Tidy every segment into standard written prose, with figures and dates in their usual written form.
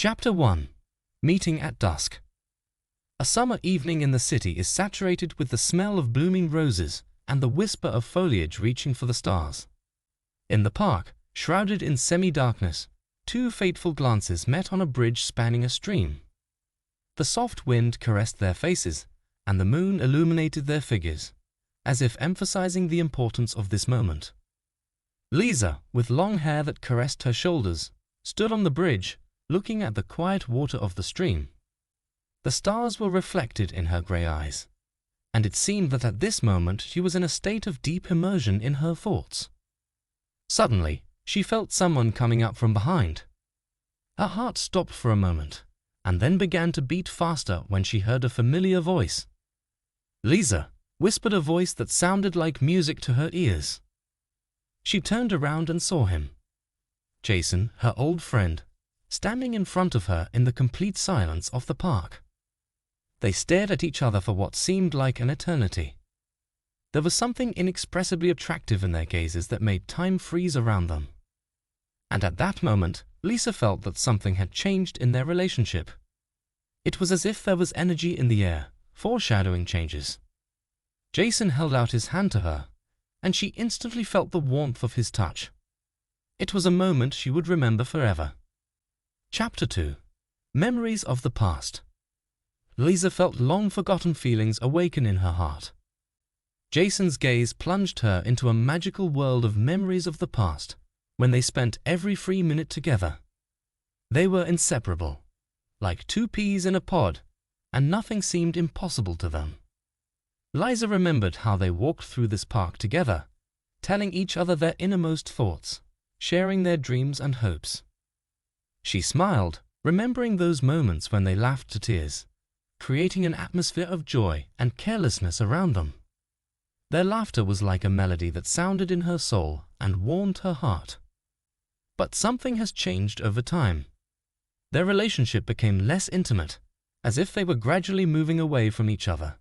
Chapter 1. Meeting at Dusk. A summer evening in the city is saturated with the smell of blooming roses and the whisper of foliage reaching for the stars. In the park, shrouded in semi-darkness, two fateful glances met on a bridge spanning a stream. The soft wind caressed their faces, and the moon illuminated their figures, as if emphasizing the importance of this moment. Lisa, with long hair that caressed her shoulders, stood on the bridge, looking at the quiet water of the stream. The stars were reflected in her grey eyes, and it seemed that at this moment she was in a state of deep immersion in her thoughts. Suddenly, she felt someone coming up from behind. Her heart stopped for a moment, and then began to beat faster when she heard a familiar voice. "Lisa," whispered a voice that sounded like music to her ears. She turned around and saw him. Jason, her old friend, standing in front of her in the complete silence of the park. They stared at each other for what seemed like an eternity. There was something inexpressibly attractive in their gazes that made time freeze around them. And at that moment, Lisa felt that something had changed in their relationship. It was as if there was energy in the air, foreshadowing changes. Jason held out his hand to her, and she instantly felt the warmth of his touch. It was a moment she would remember forever. Chapter 2. Memories of the Past. Lisa felt long-forgotten feelings awaken in her heart. Jason's gaze plunged her into a magical world of memories of the past, when they spent every free minute together. They were inseparable, like two peas in a pod, and nothing seemed impossible to them. Lisa remembered how they walked through this park together, telling each other their innermost thoughts, sharing their dreams and hopes. She smiled, remembering those moments when they laughed to tears, creating an atmosphere of joy and carelessness around them. Their laughter was like a melody that sounded in her soul and warmed her heart. But something has changed over time. Their relationship became less intimate, as if they were gradually moving away from each other.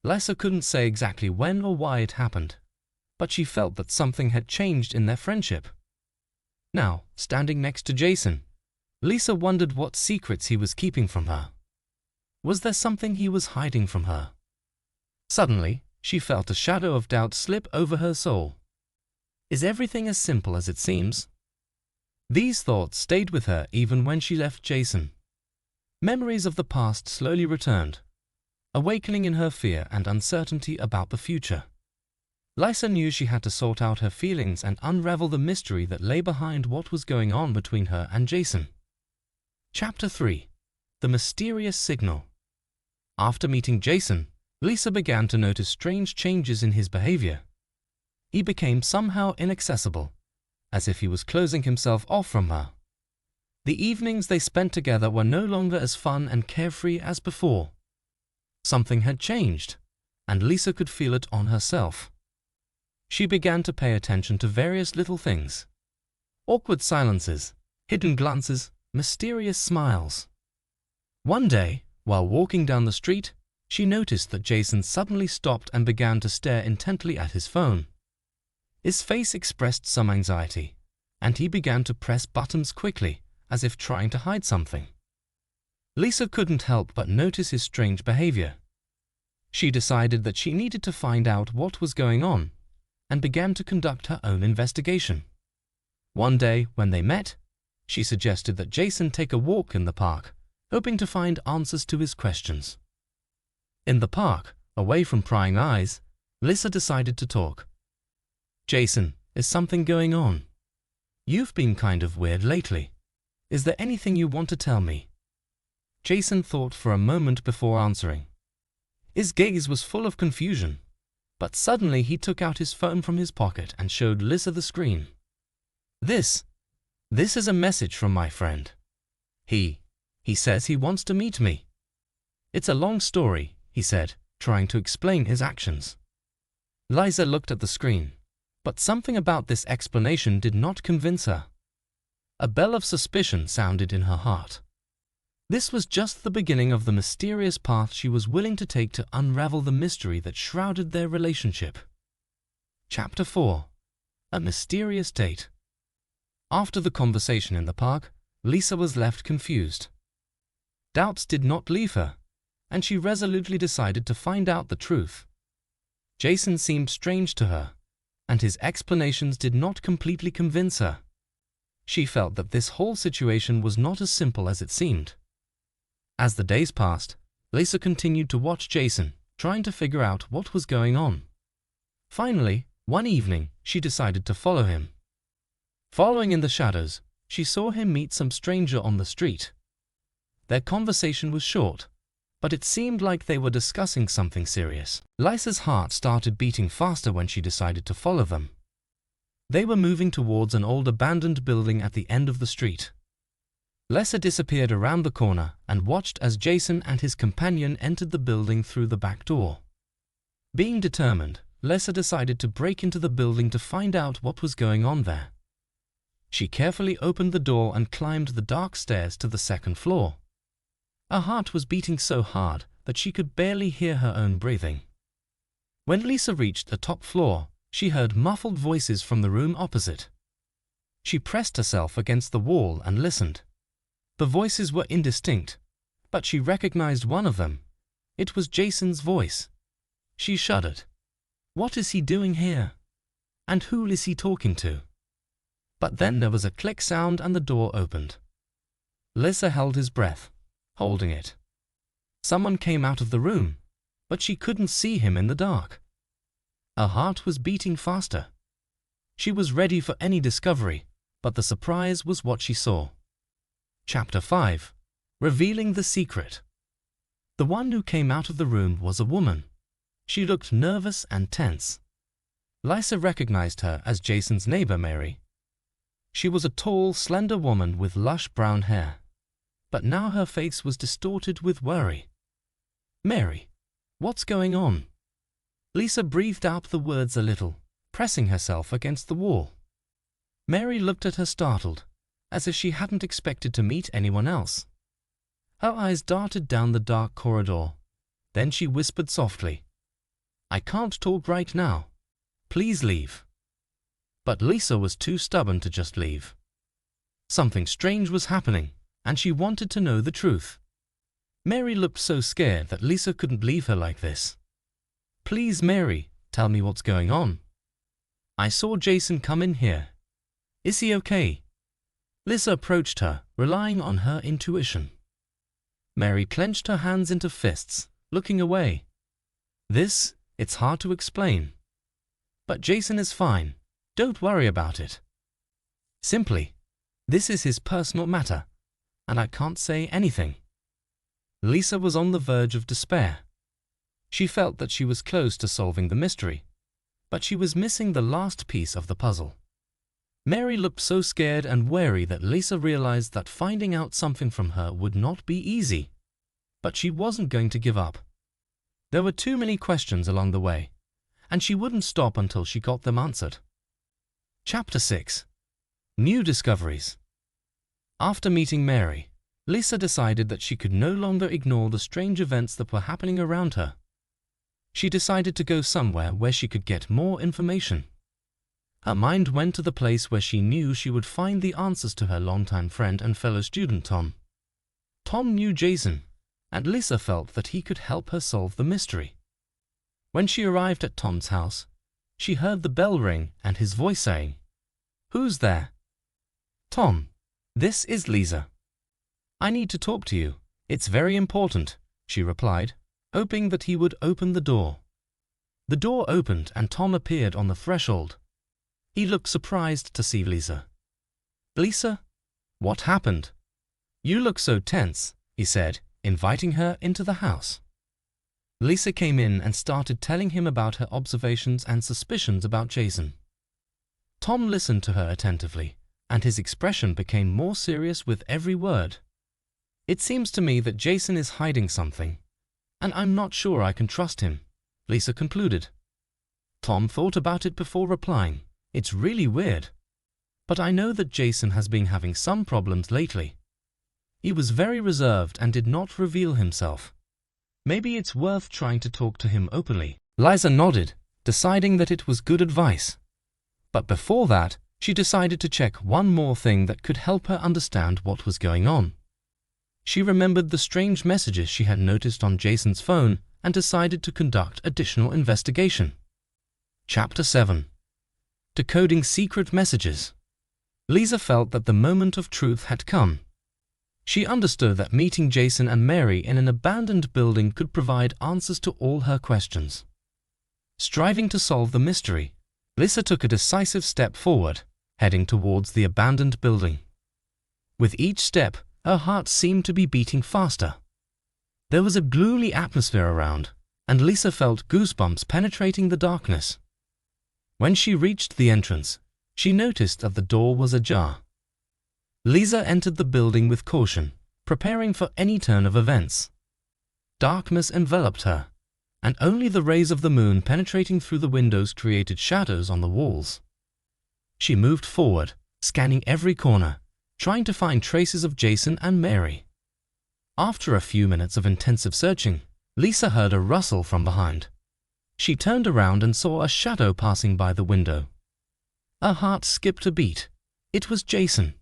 Lisa couldn't say exactly when or why it happened, but she felt that something had changed in their friendship. Now, standing next to Jason, Lisa wondered what secrets he was keeping from her. Was there something he was hiding from her? Suddenly, she felt a shadow of doubt slip over her soul. Is everything as simple as it seems? These thoughts stayed with her even when she left Jason. Memories of the past slowly returned, awakening in her fear and uncertainty about the future. Lisa knew she had to sort out her feelings and unravel the mystery that lay behind what was going on between her and Jason. Chapter 3. The Mysterious Signal. After meeting Jason, Lisa began to notice strange changes in his behavior. He became somehow inaccessible, as if he was closing himself off from her. The evenings they spent together were no longer as fun and carefree as before. Something had changed, and Lisa could feel it on herself. She began to pay attention to various little things. Awkward silences, hidden glances, mysterious smiles. One day, while walking down the street, she noticed that Jason suddenly stopped and began to stare intently at his phone. His face expressed some anxiety, and he began to press buttons quickly, as if trying to hide something. Lisa couldn't help but notice his strange behavior. She decided that she needed to find out what was going on, and began to conduct her own investigation. One day, when they met, she suggested that Jason take a walk in the park, hoping to find answers to his questions. In the park, away from prying eyes, Lisa decided to talk. "Jason, is something going on? You've been kind of weird lately. Is there anything you want to tell me?" Jason thought for a moment before answering. His gaze was full of confusion, but suddenly he took out his phone from his pocket and showed Lisa the screen. This is a message from my friend. He says he wants to meet me. It's a long story, he said, trying to explain his actions. Lisa looked at the screen, but something about this explanation did not convince her. A bell of suspicion sounded in her heart. This was just the beginning of the mysterious path she was willing to take to unravel the mystery that shrouded their relationship. Chapter 4. A Mysterious Date. After the conversation in the park, Lisa was left confused. Doubts did not leave her, and she resolutely decided to find out the truth. Jason seemed strange to her, and his explanations did not completely convince her. She felt that this whole situation was not as simple as it seemed. As the days passed, Lisa continued to watch Jason, trying to figure out what was going on. Finally, one evening, she decided to follow him. Following in the shadows, she saw him meet some stranger on the street. Their conversation was short, but it seemed like they were discussing something serious. Lisa's heart started beating faster when she decided to follow them. They were moving towards an old abandoned building at the end of the street. Lisa disappeared around the corner and watched as Jason and his companion entered the building through the back door. Being determined, Lisa decided to break into the building to find out what was going on there. She carefully opened the door and climbed the dark stairs to the second floor. Her heart was beating so hard that she could barely hear her own breathing. When Lisa reached the top floor, she heard muffled voices from the room opposite. She pressed herself against the wall and listened. The voices were indistinct, but she recognized one of them. It was Jason's voice. She shuddered. What is he doing here? And who is he talking to? But then there was a click sound and the door opened. Lisa held his breath, holding it. Someone came out of the room, but she couldn't see him in the dark. Her heart was beating faster. She was ready for any discovery, but the surprise was what she saw. Chapter 5. Revealing the Secret. The one who came out of the room was a woman. She looked nervous and tense. Lisa recognized her as Jason's neighbor, Mary. She was a tall, slender woman with lush brown hair, but now her face was distorted with worry. Mary, what's going on? Lisa breathed out the words a little, pressing herself against the wall. Mary looked at her startled, as if she hadn't expected to meet anyone else. Her eyes darted down the dark corridor. Then she whispered softly, "I can't talk right now. Please leave." But Lisa was too stubborn to just leave. Something strange was happening, and she wanted to know the truth. Mary looked so scared that Lisa couldn't leave her like this. "Please, Mary, tell me what's going on. I saw Jason come in here. Is he okay?" Lisa approached her, relying on her intuition. Mary clenched her hands into fists, looking away. It's hard to explain. But Jason is fine. Don't worry about it. Simply, this is his personal matter, and I can't say anything. Lisa was on the verge of despair. She felt that she was close to solving the mystery, but she was missing the last piece of the puzzle. Mary looked so scared and wary that Lisa realized that finding out something from her would not be easy. But she wasn't going to give up. There were too many questions along the way, and she wouldn't stop until she got them answered. Chapter 6. New Discoveries. After meeting Mary, Lisa decided that she could no longer ignore the strange events that were happening around her. She decided to go somewhere where she could get more information. Her mind went to the place where she knew she would find the answers to her longtime friend and fellow student Tom. Tom knew Jason, and Lisa felt that he could help her solve the mystery. When she arrived at Tom's house, she heard the bell ring and his voice saying, "Who's there?" "Tom, this is Lisa. I need to talk to you. It's very important," she replied, hoping that he would open the door. The door opened and Tom appeared on the threshold. He looked surprised to see Lisa. "Lisa, what happened? You look so tense," he said, inviting her into the house. Lisa came in and started telling him about her observations and suspicions about Jason. Tom listened to her attentively, and his expression became more serious with every word. "It seems to me that Jason is hiding something, and I'm not sure I can trust him," Lisa concluded. Tom thought about it before replying, "It's really weird, but I know that Jason has been having some problems lately. He was very reserved and did not reveal himself. Maybe it's worth trying to talk to him openly." Lisa nodded, deciding that it was good advice. But before that, she decided to check one more thing that could help her understand what was going on. She remembered the strange messages she had noticed on Jason's phone and decided to conduct additional investigation. Chapter 7. Decoding Secret Messages. Lisa felt that the moment of truth had come. She understood that meeting Jason and Mary in an abandoned building could provide answers to all her questions. Striving to solve the mystery, Lisa took a decisive step forward, heading towards the abandoned building. With each step, her heart seemed to be beating faster. There was a gloomy atmosphere around, and Lisa felt goosebumps penetrating the darkness. When she reached the entrance, she noticed that the door was ajar. Lisa entered the building with caution, preparing for any turn of events. Darkness enveloped her, and only the rays of the moon penetrating through the windows created shadows on the walls. She moved forward, scanning every corner, trying to find traces of Jason and Mary. After a few minutes of intensive searching, Lisa heard a rustle from behind. She turned around and saw a shadow passing by the window. Her heart skipped a beat. It was Jason.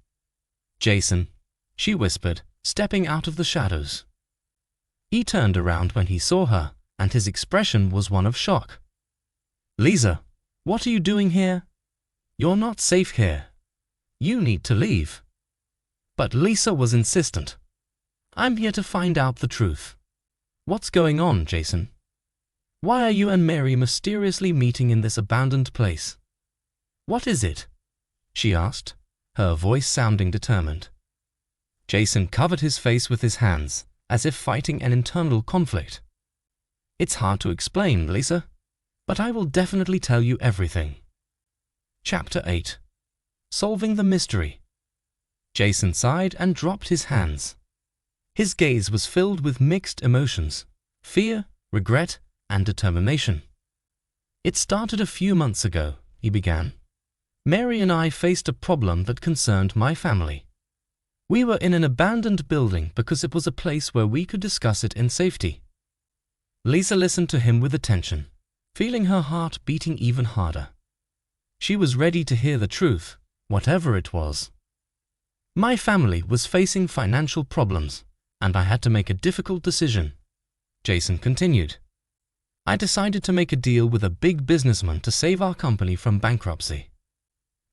"Jason," she whispered, stepping out of the shadows. He turned around when he saw her, and his expression was one of shock. "Lisa, what are you doing here? You're not safe here. You need to leave." But Lisa was insistent. "I'm here to find out the truth. What's going on, Jason? Why are you and Mary mysteriously meeting in this abandoned place? What is it?" she asked, her voice sounding determined. Jason covered his face with his hands, as if fighting an internal conflict. "It's hard to explain, Lisa, but I will definitely tell you everything." Chapter 8. Solving the Mystery. Jason sighed and dropped his hands. His gaze was filled with mixed emotions: fear, regret, and determination. "It started a few months ago," he began. "Mary and I faced a problem that concerned my family. We were in an abandoned building because it was a place where we could discuss it in safety." Lisa listened to him with attention, feeling her heart beating even harder. She was ready to hear the truth, whatever it was. "My family was facing financial problems, and I had to make a difficult decision," Jason continued. "I decided to make a deal with a big businessman to save our company from bankruptcy.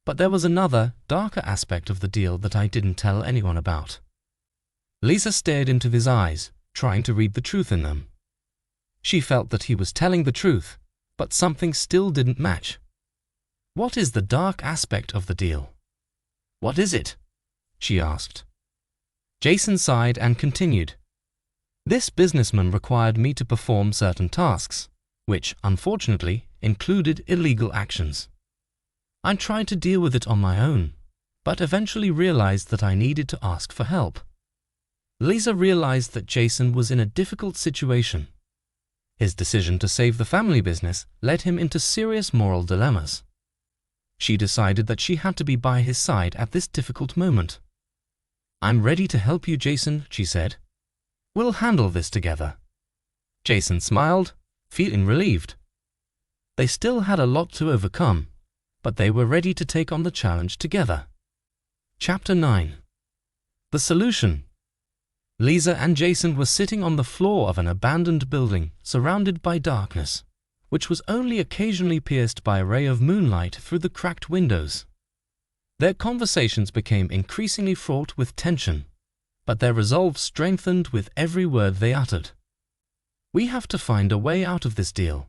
But there was another, darker aspect of the deal that I didn't tell anyone about." Lisa stared into his eyes, trying to read the truth in them. She felt that he was telling the truth, but something still didn't match. "What is the dark aspect of the deal? What is it?" she asked. Jason sighed and continued. "This businessman required me to perform certain tasks, which, unfortunately, included illegal actions. I tried to deal with it on my own, but eventually realized that I needed to ask for help." Lisa realized that Jason was in a difficult situation. His decision to save the family business led him into serious moral dilemmas. She decided that she had to be by his side at this difficult moment. "I'm ready to help you, Jason," she said. "We'll handle this together." Jason smiled, feeling relieved. They still had a lot to overcome, but they were ready to take on the challenge together. Chapter 9. The Solution. Lisa and Jason were sitting on the floor of an abandoned building surrounded by darkness, which was only occasionally pierced by a ray of moonlight through the cracked windows. Their conversations became increasingly fraught with tension, but their resolve strengthened with every word they uttered. "We have to find a way out of this deal,"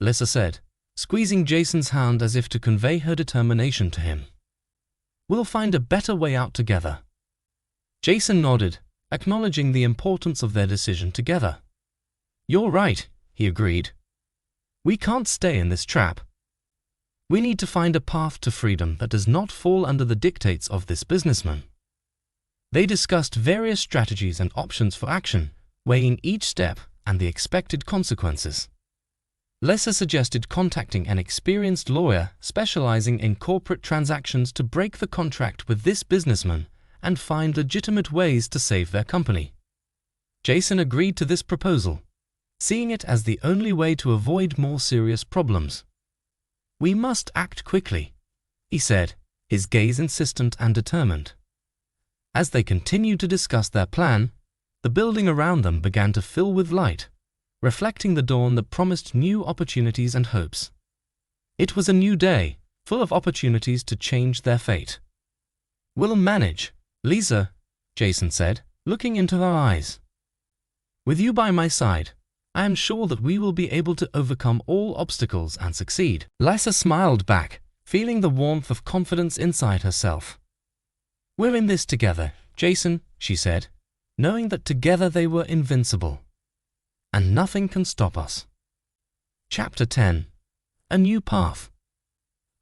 Lisa said, squeezing Jason's hand as if to convey her determination to him. "We'll find a better way out together." Jason nodded, acknowledging the importance of their decision together. "You're right," he agreed. "We can't stay in this trap. We need to find a path to freedom that does not fall under the dictates of this businessman." They discussed various strategies and options for action, weighing each step and the expected consequences. Lisa suggested contacting an experienced lawyer specializing in corporate transactions to break the contract with this businessman and find legitimate ways to save their company. Jason agreed to this proposal, seeing it as the only way to avoid more serious problems. "We must act quickly," he said, his gaze insistent and determined. As they continued to discuss their plan, the building around them began to fill with light, reflecting the dawn that promised new opportunities and hopes. It was a new day, full of opportunities to change their fate. "We'll manage, Lisa," Jason said, looking into her eyes. "With you by my side, I am sure that we will be able to overcome all obstacles and succeed." Lisa smiled back, feeling the warmth of confidence inside herself. "We're in this together, Jason," she said, knowing that together they were invincible. "And nothing can stop us." Chapter 10. A New Path.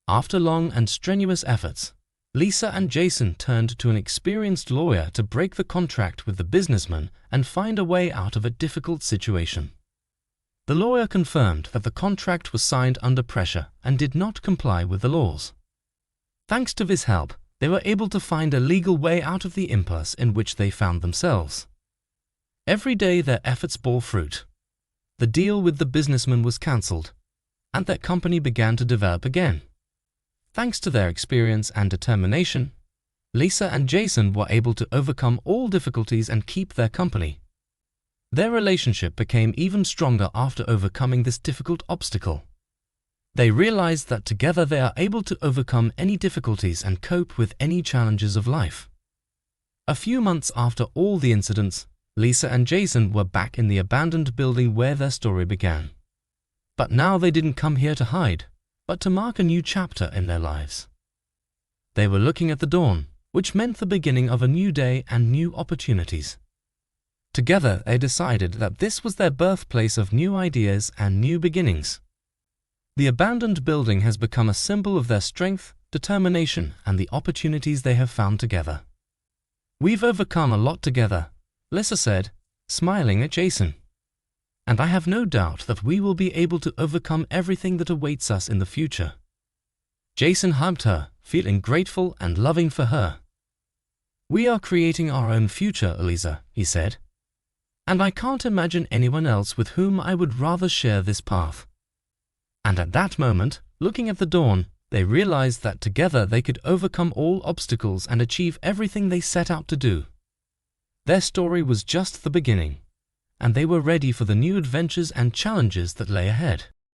After long and strenuous efforts, Lisa and Jason turned to an experienced lawyer to break the contract with the businessman and find a way out of a difficult situation. The lawyer confirmed that the contract was signed under pressure and did not comply with the laws. Thanks to his help, they were able to find a legal way out of the impasse in which they found themselves. Every day their efforts bore fruit. The deal with the businessman was cancelled, and their company began to develop again. Thanks to their experience and determination, Lisa and Jason were able to overcome all difficulties and keep their company. Their relationship became even stronger after overcoming this difficult obstacle. They realized that together they are able to overcome any difficulties and cope with any challenges of life. A few months after all the incidents, Lisa and Jason were back in the abandoned building where their story began. But now they didn't come here to hide, but to mark a new chapter in their lives. They were looking at the dawn, which meant the beginning of a new day and new opportunities. Together they decided that this was their birthplace of new ideas and new beginnings. The abandoned building has become a symbol of their strength, determination, and the opportunities they have found together. "We've overcome a lot together," Lisa said, smiling at Jason. "And I have no doubt that we will be able to overcome everything that awaits us in the future." Jason hugged her, feeling grateful and loving for her. "We are creating our own future, Lisa," he said. "And I can't imagine anyone else with whom I would rather share this path." And at that moment, looking at the dawn, they realized that together they could overcome all obstacles and achieve everything they set out to do. Their story was just the beginning, and they were ready for the new adventures and challenges that lay ahead.